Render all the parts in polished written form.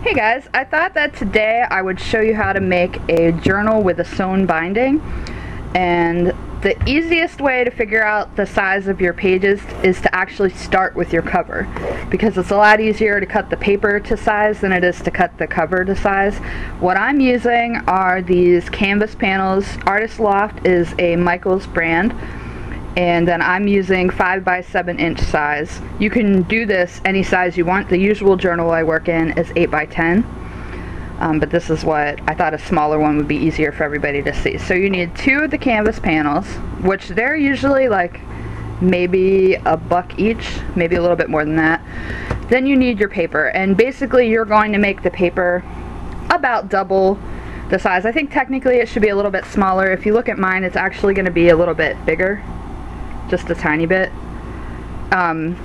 Hey guys, I thought that today I would show you how to make a journal with a sewn binding, and the easiest way to figure out the size of your pages is to actually start with your cover, because it's a lot easier to cut the paper to size than it is to cut the cover to size. What I'm using are these canvas panels. Artist Loft is a Michaels brand, and then I'm using 5 by 7 inch size. You can do this any size you want. The usual journal I work in is 8 by 10, but this is what I thought a smaller one would be easier for everybody to see. So you need 2 of the canvas panels, which they're usually like maybe $1 each, maybe a little bit more than that. Then you need your paper, and basically you're going to make the paper about double the size. I think technically it should be a little bit smaller. If you look at mine, it's actually going to be a little bit bigger. Just a tiny bit.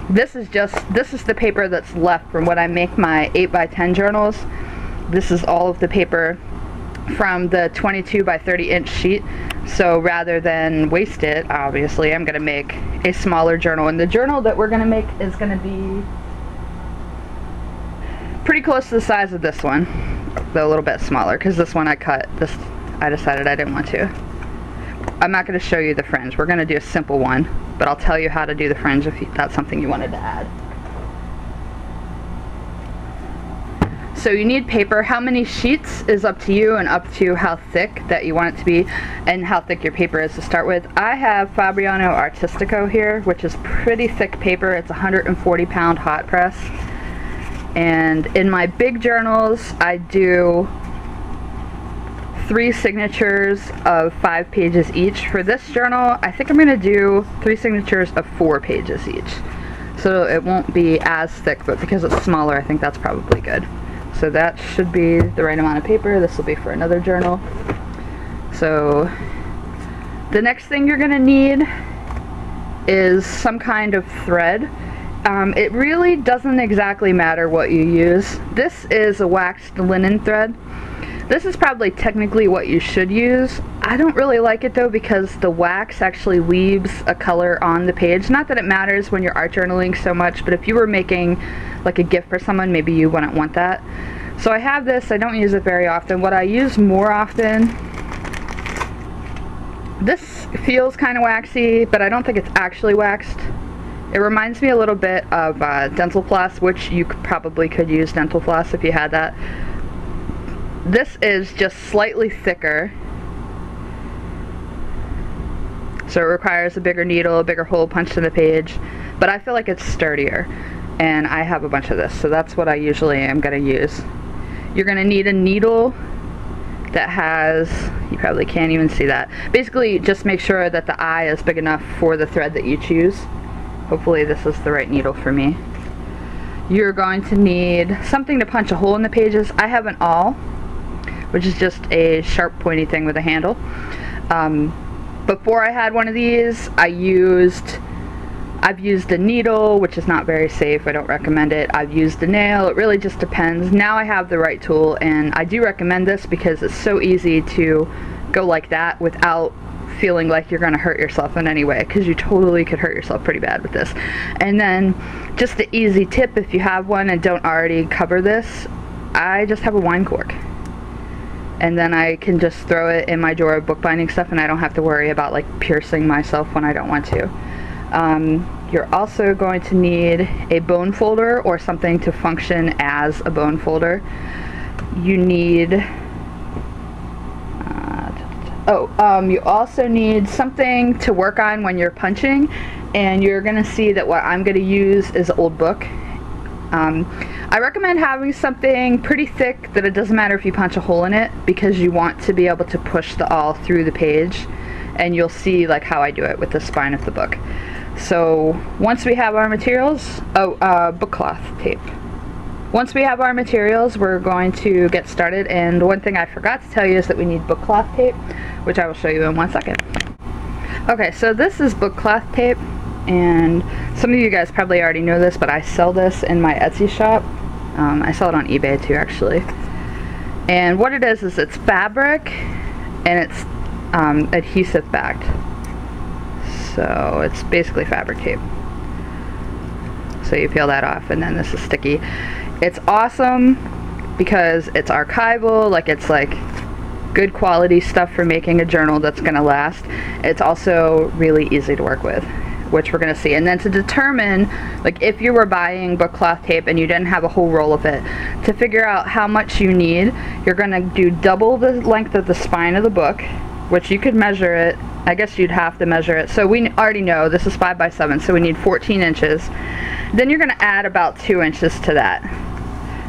This is the paper that's left from when I make my 8 by 10 journals. This is all of the paper from the 22 by 30 inch sheet. So rather than waste it, obviously, I'm going to make a smaller journal. And the journal that we're going to make is going to be pretty close to the size of this one, though a little bit smaller, because this one I cut. This I decided I didn't want to. I'm not going to show you the fringe. We're going to do a simple one, but I'll tell you how to do the fringe if that's something you wanted to add. So you need paper. How many sheets is up to you and up to how thick that you want it to be and how thick your paper is to start with. I have Fabriano Artistico here, which is pretty thick paper. It's 140-pound hot press. And in my big journals, I do 3 signatures of 5 pages each. For this journal, I think I'm going to do 3 signatures of 4 pages each. So it won't be as thick, but because it's smaller, I think that's probably good. So that should be the right amount of paper. This will be for another journal. So the next thing you're going to need is some kind of thread. It really doesn't exactly matter what you use. This is a waxed linen thread. This is probably technically what you should use. I don't really like it though, because the wax actually leaves a color on the page. Not that it matters when you're art journaling so much, but if you were making like a gift for someone, maybe you wouldn't want that. So I have this. I don't use it very often. What I use more often, this feels kind of waxy, but I don't think it's actually waxed. It reminds me a little bit of dental floss, which you probably could use dental floss if you had that. This is just slightly thicker, so it requires a bigger needle, a bigger hole punched in the page, but I feel like it's sturdier, and I have a bunch of this, so that's what I usually am going to use. You're going to need a needle that has, you probably can't even see that, basically just make sure that the eye is big enough for the thread that you choose. Hopefully this is the right needle for me. You're going to need something to punch a hole in the pages. I have an awl, which is just a sharp pointy thing with a handle. Before I had one of these, I've used a needle, which is not very safe. I don't recommend it. I've used a nail. It really just depends. Now I have the right tool, and I do recommend this because it's so easy to go like that without feeling like you're going to hurt yourself in any way, because you totally could hurt yourself pretty bad with this. And then just the easy tip, if you have one and don't already cover this, I just have a wine cork. And then I can just throw it in my drawer of bookbinding stuff, and I don't have to worry about like piercing myself when I don't want to. You're also going to need a bone folder or something to function as a bone folder. You need, you also need something to work on when you're punching, and you're going to see that what I'm going to use is an old book. I recommend having something pretty thick that it doesn't matter if you punch a hole in it, because you want to be able to push the awl through the page, and you'll see like how I do it with the spine of the book. So once we have our materials, book cloth tape. Once we have our materials, we're going to get started, and one thing I forgot to tell you is that we need book cloth tape, which I will show you in 1 second. Okay, so this is book cloth tape. And some of you guys probably already know this, but I sell this in my Etsy shop. I sell it on eBay too, actually. And what it is it's fabric, and it's adhesive backed. So it's basically fabric tape. So you peel that off, and then this is sticky. It's awesome because it's archival, like it's like good quality stuff for making a journal that's gonna last. It's also really easy to work with, which we're gonna see. And then to determine, like if you were buying book cloth tape and you didn't have a whole roll of it, to figure out how much you need, you're gonna do double the length of the spine of the book, which you could measure it. I guess you'd have to measure it. So we already know this is 5 by 7, so we need 14 inches. Then you're gonna add about 2 inches to that,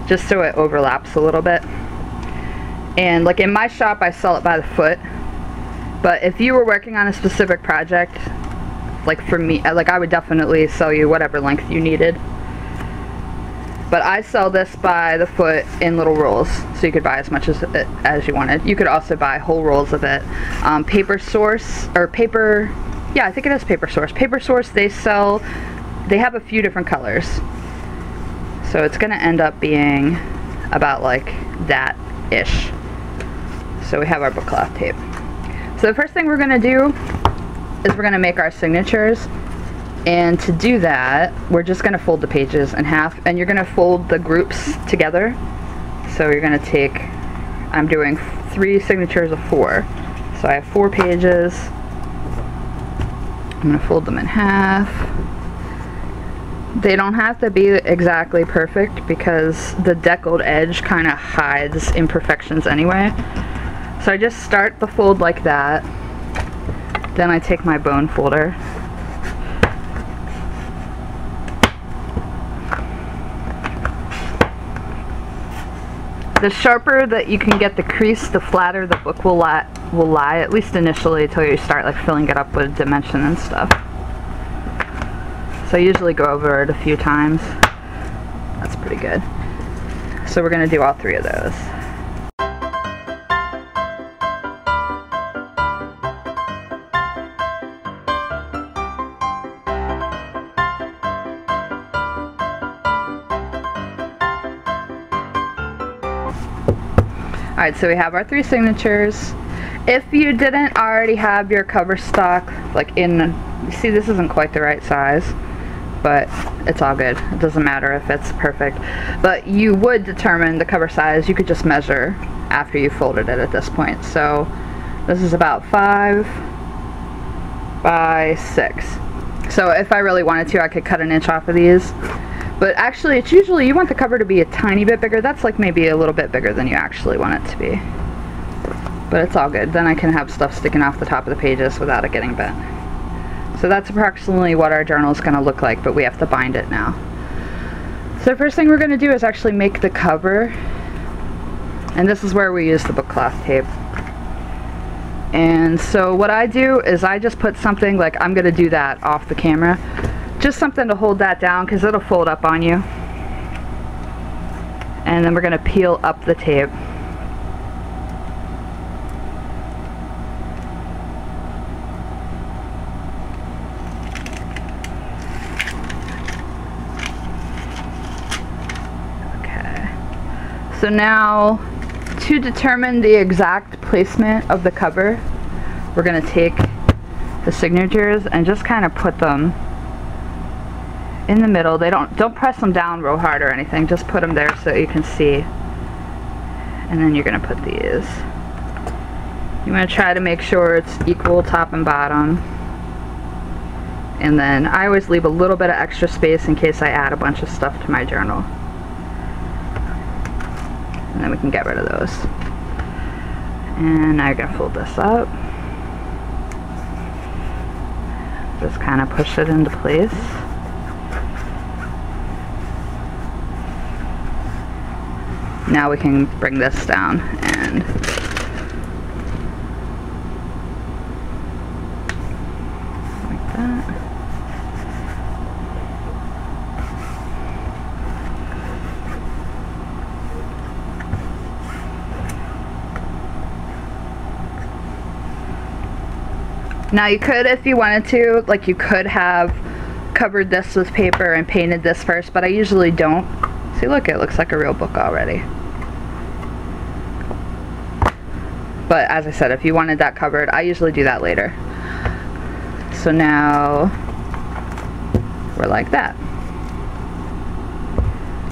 just so it overlaps a little bit. And like in my shop, I sell it by the foot. But if you were working on a specific project, like for me, like I would definitely sell you whatever length you needed. But I sell this by the foot in little rolls, so you could buy as much as you wanted. You could also buy whole rolls of it. Paper Source, or Paper, yeah, I think it is Paper Source. Paper Source, they have a few different colors. So it's gonna end up being about like that-ish. So we have our book cloth tape. So the first thing we're gonna do is we're gonna make our signatures. And to do that, we're just going to fold the pages in half, and you're going to fold the groups together. So you're going to take, I'm doing 3 signatures of 4. So I have 4 pages. I'm going to fold them in half. They don't have to be exactly perfect because the deckled edge kind of hides imperfections anyway. So I just start the fold like that. Then I take my bone folder. The sharper that you can get the crease, the flatter the book will lie, at least initially, until you start like filling it up with dimension and stuff. So I usually go over it a few times. That's pretty good. So we're going to do all 3 of those. Alright, so we have our 3 signatures. If you didn't already have your cover stock, like in, see this isn't quite the right size, but it's all good. It doesn't matter if it's perfect. But you would determine the cover size. You could just measure after you folded it at this point. So this is about 5 by 6. So if I really wanted to, I could cut an inch off of these. But actually, it's usually, you want the cover to be a tiny bit bigger. That's like maybe a little bit bigger than you actually want it to be. But it's all good. Then I can have stuff sticking off the top of the pages without it getting bent. So that's approximately what our journal is going to look like, but we have to bind it now. So the first thing we're going to do is actually make the cover. And this is where we use the book cloth tape. And so what I do is I just put something, like I'm going to do that off the camera. Just something to hold that down because it'll fold up on you. And then we're going to peel up the tape. Okay. So now, to determine the exact placement of the cover, we're going to take the signatures and just kind of put them in the middle. They don't press them down real hard or anything, just put them there so you can see. And then you're going to put these. You want to try to make sure it's equal top and bottom. And then I always leave a little bit of extra space in case I add a bunch of stuff to my journal. And then we can get rid of those. And now you're going to fold this up. Just kind of push it into place. Now we can bring this down and like that. Now you could, if you wanted to, like you could have covered this with paper and painted this first, but I usually don't. See, look, it looks like a real book already. But as I said, if you wanted that covered, I usually do that later. So now we're like that.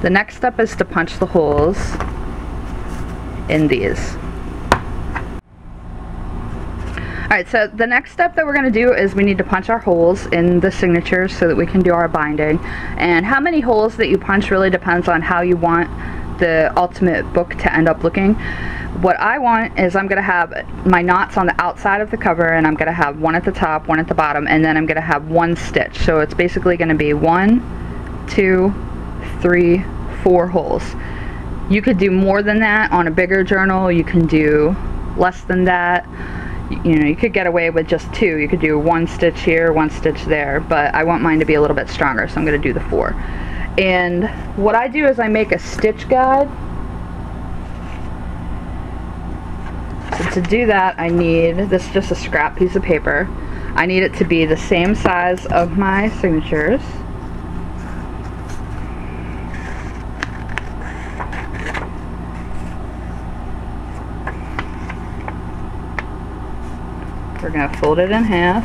The next step is to punch the holes in these. Alright, so the next step that we're going to do is we need to punch our holes in the signatures so that we can do our binding. And how many holes that you punch really depends on how you want the ultimate book to end up looking. What I want is I'm going to have my knots on the outside of the cover, and I'm going to have one at the top, one at the bottom, and then I'm going to have one stitch. So it's basically going to be 1, 2, 3, 4 holes. You could do more than that on a bigger journal. You can do less than that. You know, you could get away with just 2. You could do 1 stitch here, 1 stitch there, but I want mine to be a little bit stronger, so I'm going to do the 4. And what I do is I make a stitch guide. So to do that, I need, this is just a scrap piece of paper. I need it to be the same size of my signatures. We're going to fold it in half,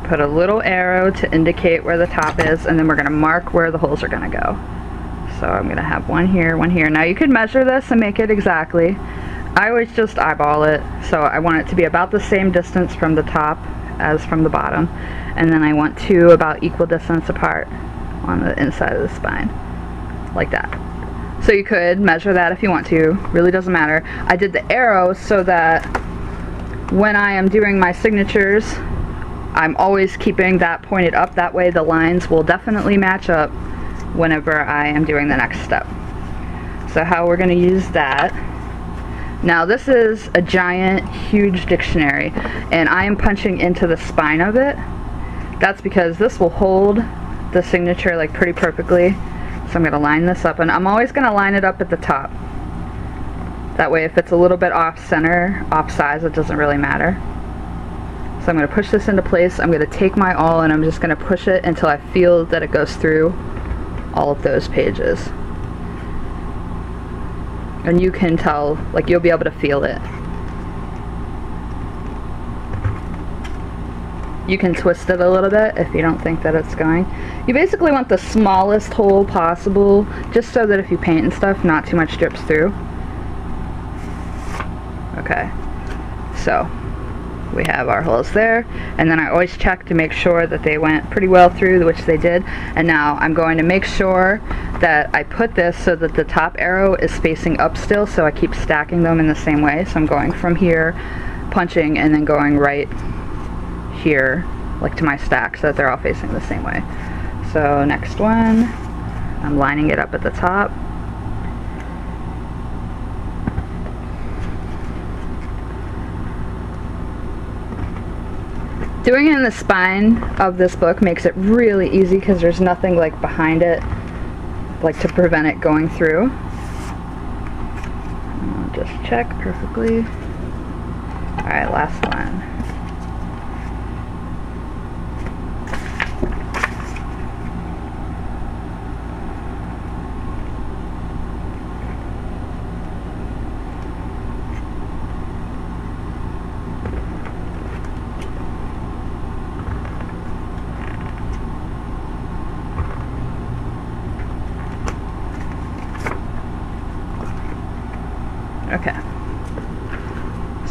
put a little arrow to indicate where the top is, and then we're going to mark where the holes are going to go. So I'm going to have one here, one here. Now you could measure this and make it exactly. I always just eyeball it, so I want it to be about the same distance from the top as from the bottom, and then I want 2 about equal distance apart on the inside of the spine, like that. So you could measure that if you want to, really doesn't matter. I did the arrow so that when I am doing my signatures, I'm always keeping that pointed up. That way the lines will definitely match up whenever I am doing the next step. So how we're going to use that. Now this is a giant, huge dictionary, and I am punching into the spine of it. That's because this will hold the signature like pretty perfectly. So I'm going to line this up, and I'm always going to line it up at the top. That way if it's a little bit off center, off size, it doesn't really matter. So I'm going to push this into place. I'm going to take my awl and I'm just going to push it until I feel that it goes through all of those pages. And you can tell, like you'll be able to feel it. You can twist it a little bit if you don't think that it's going. You basically want the smallest hole possible, just so that if you paint and stuff, not too much drips through. Okay, so we have our holes there, and then I always check to make sure that they went pretty well through, which they did. And now I'm going to make sure that I put this so that the top arrow is facing up still, so I keep stacking them in the same way. So I'm going from here, punching, and then going right here, like to my stack, so that they're all facing the same way. So next one, I'm lining it up at the top. Doing it in the spine of this book makes it really easy because there's nothing like behind it, like to prevent it going through. I'll just check perfectly. Alright, last one. Okay,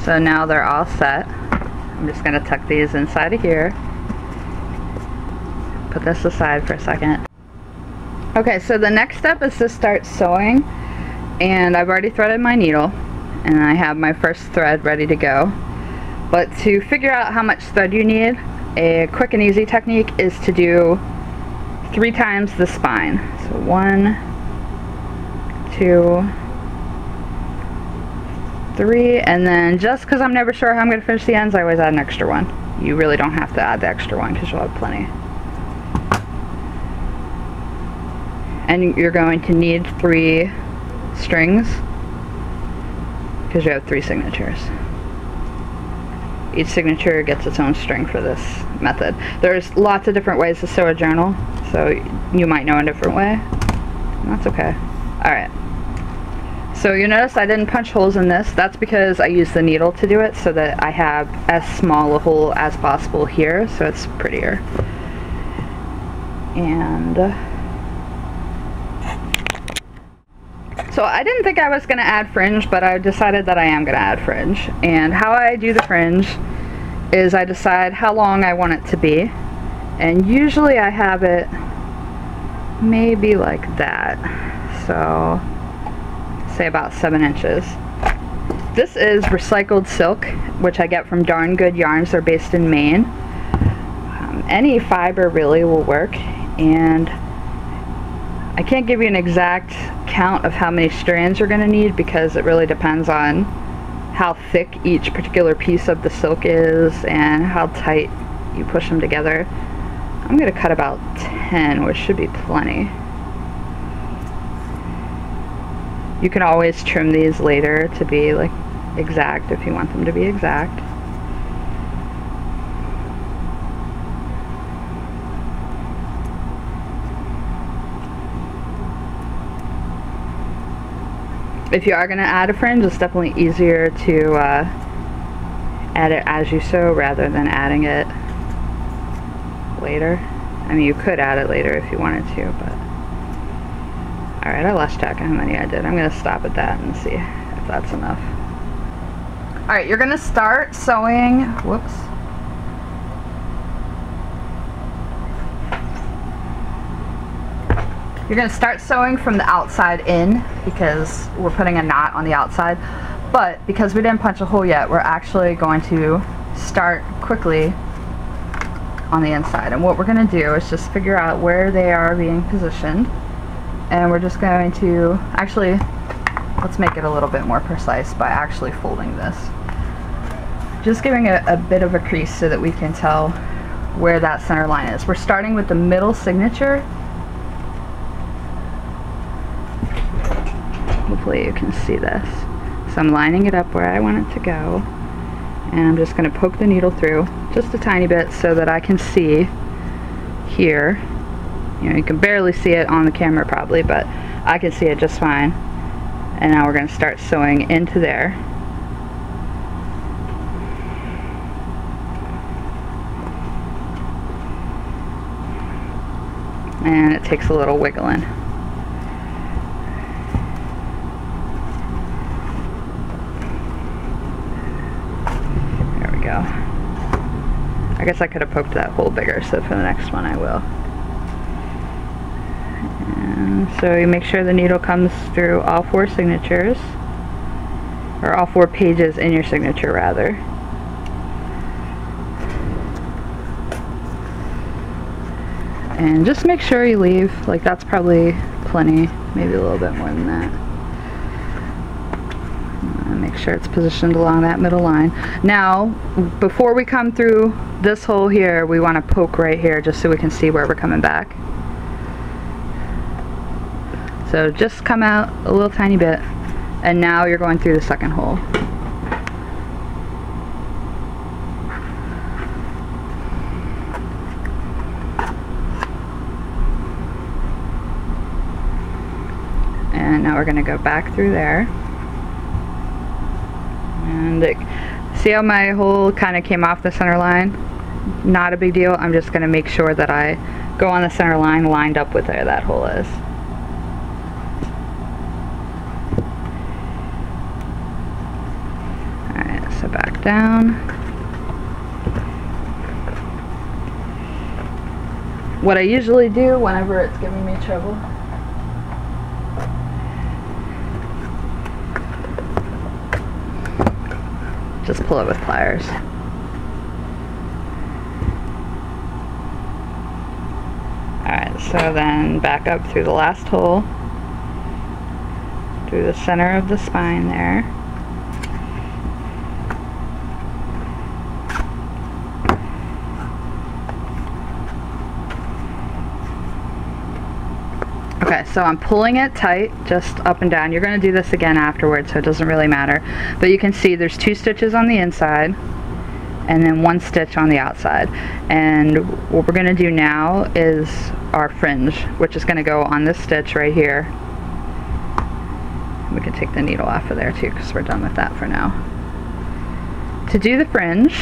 so now they're all set. I'm just going to tuck these inside of here. Put this aside for a second. Okay, so the next step is to start sewing, and I've already threaded my needle and I have my first thread ready to go. But to figure out how much thread you need, a quick and easy technique is to do 3 times the spine. So 1, 2, 3, and then just because I'm never sure how I'm going to finish the ends, I always add an extra one. You really don't have to add the extra one because you'll have plenty. And you're going to need 3 strings because you have 3 signatures. Each signature gets its own string for this method. There's lots of different ways to sew a journal, so you might know a different way. That's okay. Alright. So you notice I didn't punch holes in this. That's because I used the needle to do it so that I have as small a hole as possible here, so it's prettier. And So I didn't think I was going to add fringe, but I decided that I am going to add fringe. And how I do the fringe is I decide how long I want it to be. And usually I have it maybe like that. So say about 7 inches. This is recycled silk, which I get from Darn Good Yarns. They're based in Maine. Any fiber really will work, and I can't give you an exact count of how many strands you're going to need because it really depends on how thick each particular piece of the silk is and how tight you push them together. I'm going to cut about 10, which should be plenty. You can always trim these later to be like exact if you want them to be exact. If you are going to add a fringe, it's definitely easier to add it as you sew rather than adding it later. I mean, you could add it later if you wanted to, but... Alright, I lost track of how many I did. I'm going to stop at that and see if that's enough. Alright, you're going to start sewing... Whoops. You're going to start sewing from the outside in because we're putting a knot on the outside, but because we didn't punch a hole yet, we're actually going to start quickly on the inside. And what we're going to do is just figure out where they are being positioned, and we're just going to actually, let's make it a little bit more precise by actually folding this. Just giving a bit of a crease so that we can tell where that center line is. We're starting with the middle signature. Hopefully you can see this. So I'm lining it up where I want it to go, and I'm just going to poke the needle through just a tiny bit so that I can see here. You know, you can barely see it on the camera probably, but I can see it just fine. And now we're going to start sewing into there. And it takes a little wiggling. I guess I could have poked that hole bigger, so for the next one I will. And so you make sure the needle comes through all 4 signatures, or all 4 pages in your signature rather. And just make sure you leave, like that's probably plenty, maybe a little bit more than that. Make sure it's positioned along that middle line. Now, before we come through this hole here, we want to poke right here just so we can see where we're coming back. So just come out a little tiny bit, and now you're going through the second hole. And now we're going to go back through there. And see how my hole kind of came off the center line? Not a big deal. I'm just going to make sure that I go on the center line lined up with where that hole is. Alright, so back down. What I usually do whenever it's giving me trouble, just pull it with pliers. Alright, so then back up through the last hole, through the center of the spine there. Okay, so I'm pulling it tight, just up and down. You're going to do this again afterwards, so it doesn't really matter. But you can see there's 2 stitches on the inside, and then 1 stitch on the outside. And what we're going to do now is our fringe, which is going to go on this stitch right here. We can take the needle off of there too, because we're done with that for now. To do the fringe,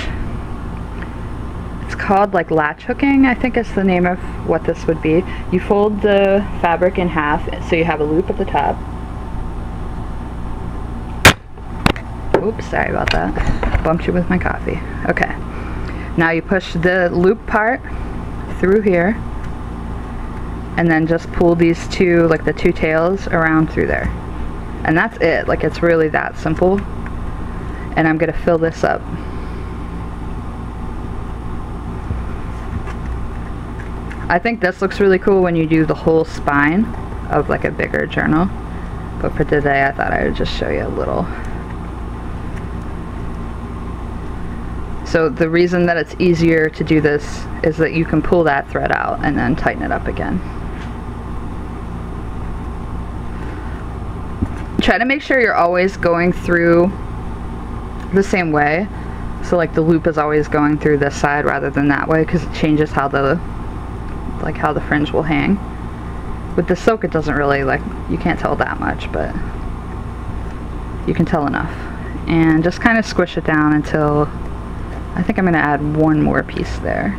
it's called like latch hooking, I think is the name of what this would be. You fold the fabric in half so you have a loop at the top, Oops, sorry about that. Bumped you with my coffee. Okay. Now you push the loop part through here, and then just pull these two, like the two tails, around through there. And that's it. Like, it's really that simple. And I'm gonna fill this up. I think this looks really cool when you do the whole spine of like a bigger journal. But for today, I thought I would just show you a little. So the reason that it's easier to do this is that you can pull that thread out and then tighten it up again. Try to make sure you're always going through the same way. So like the loop is always going through this side rather than that way, because it changes how the fringe will hang. With the silk it doesn't really, like, you can't tell that much, but you can tell enough. And just kind of squish it down until, I think I'm going to add one more piece there.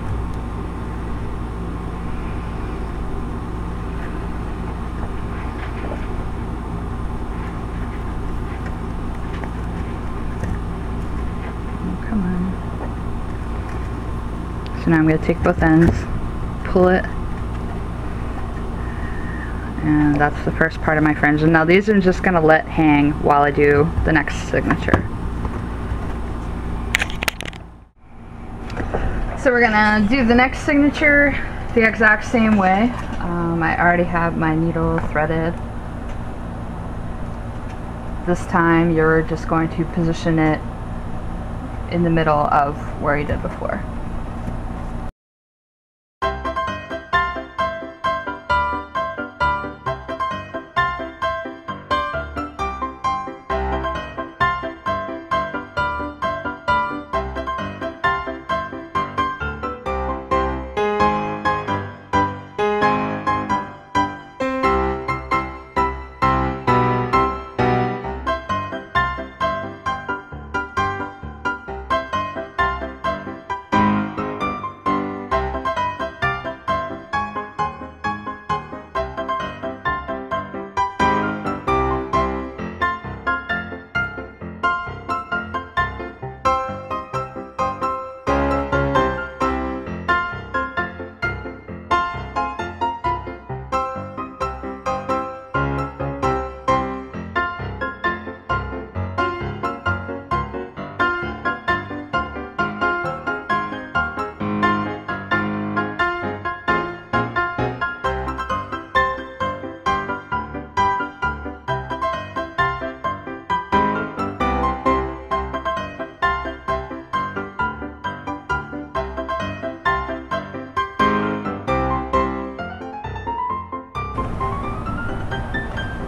Oh, come on. So now I'm going to take both ends, pull it, and that's the first part of my fringe. And now these I'm just going to let hang while I do the next signature. So we're gonna do the next signature the exact same way. I already have my needle threaded. This time you're just going to position it in the middle of where you did before.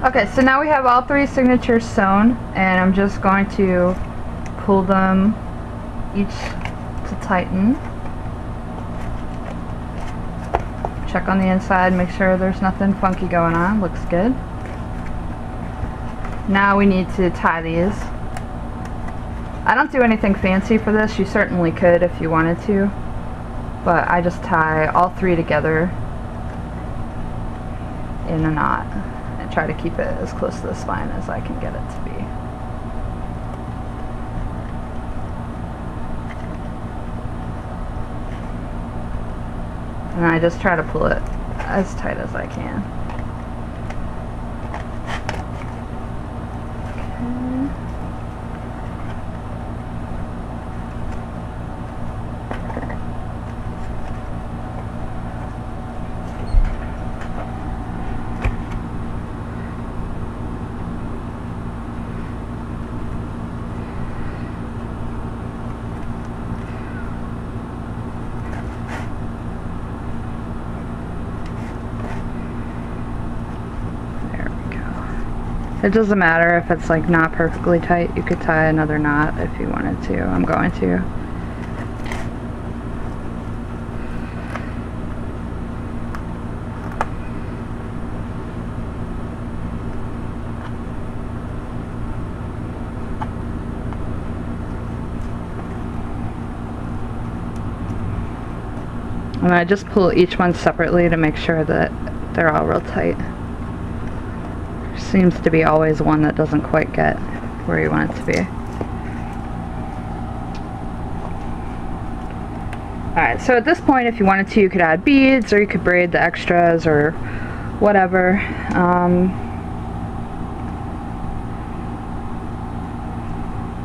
Okay, so now we have all three signatures sewn, and I'm just going to pull them each to tighten. Check on the inside, make sure there's nothing funky going on. Looks good. Now we need to tie these. I don't do anything fancy for this. You certainly could if you wanted to, but I just tie all three together in a knot. Try to keep it as close to the spine as I can get it to be. And I just try to pull it as tight as I can. It doesn't matter if it's like not perfectly tight. You could tie another knot if you wanted to. I'm going to. And I just pull each one separately to make sure that they're all real tight. Seems to be always one that doesn't quite get where you want it to be. Alright, so at this point, if you wanted to, you could add beads, or you could braid the extras, or whatever.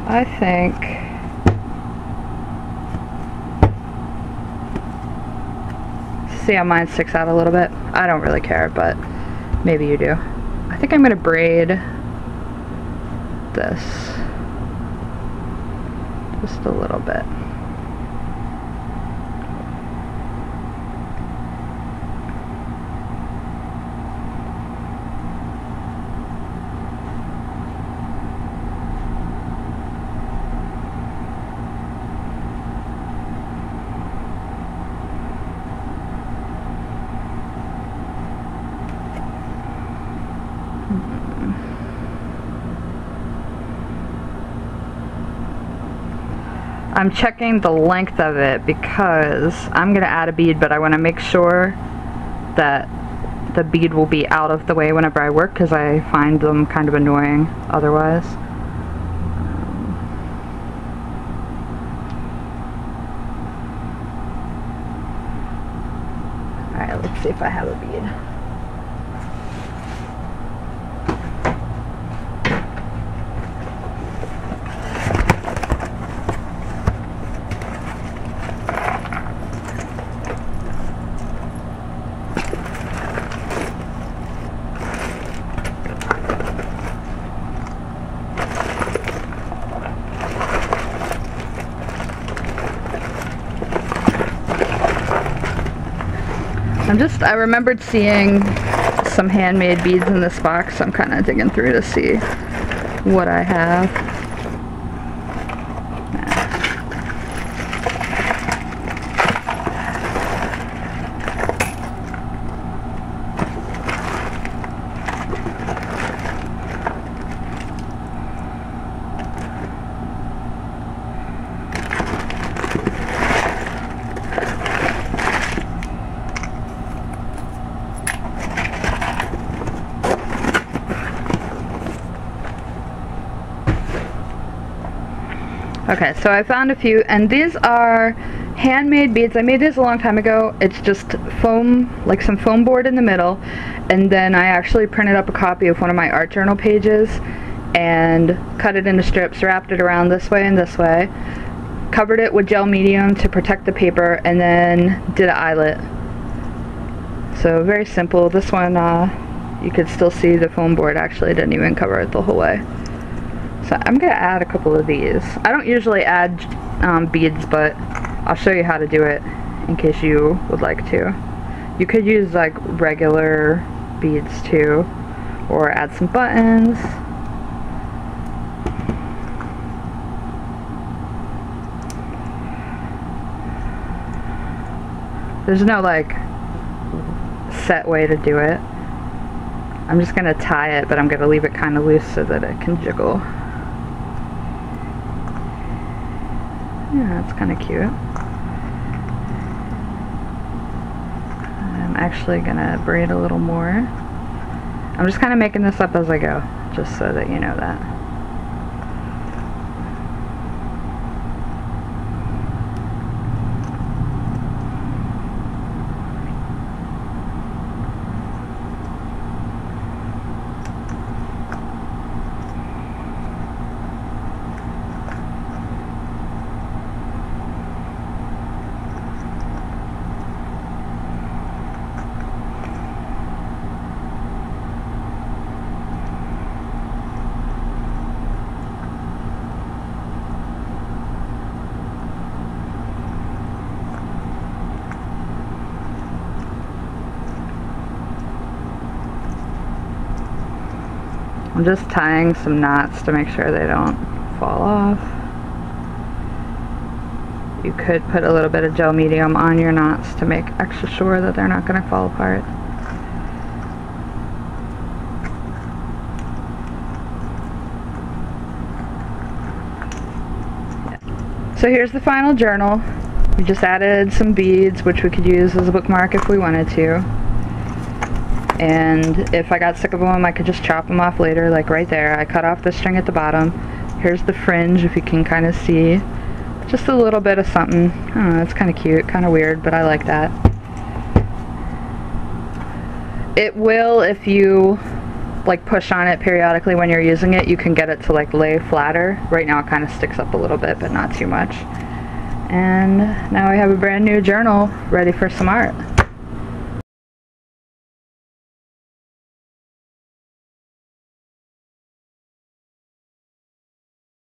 I think see how mine sticks out a little bit? I don't really care, but maybe you do. I think I'm gonna braid this just a little bit. I'm checking the length of it because I'm going to add a bead, but I want to make sure that the bead will be out of the way whenever I work, because I find them kind of annoying otherwise. Alright, let's see if I have a bead. I remembered seeing some handmade beads in this box, so I'm kind of digging through to see what I have. Okay, so I found a few, and these are handmade beads. I made these a long time ago. It's just foam, like some foam board in the middle, and then I actually printed up a copy of one of my art journal pages and cut it into strips, wrapped it around this way and this way, covered it with gel medium to protect the paper, and then did an eyelet. So very simple. This one, you could still see the foam board actually didn't even cover it the whole way. So I'm going to add a couple of these. I don't usually add beads, but I'll show you how to do it in case you would like to. You could use like regular beads too, or add some buttons. There's no like set way to do it. I'm just going to tie it, but I'm going to leave it kind of loose so that it can jiggle. Yeah, that's kind of cute. I'm actually gonna braid a little more. I'm just kind of making this up as I go, just so that you know that. I'm just tying some knots to make sure they don't fall off. You could put a little bit of gel medium on your knots to make extra sure that they're not going to fall apart. So here's the final journal. We just added some beads, which we could use as a bookmark if we wanted to. And if I got sick of them, I could just chop them off later, like right there. I cut off the string at the bottom. Here's the fringe, if you can kind of see Just a little bit of something. I don't know, it's kind of cute, kind of weird, but I like that. It will, if you like push on it periodically when you're using it, you can get it to like lay flatter. Right now it kind of sticks up a little bit, but not too much. And now I have a brand new journal ready for some art.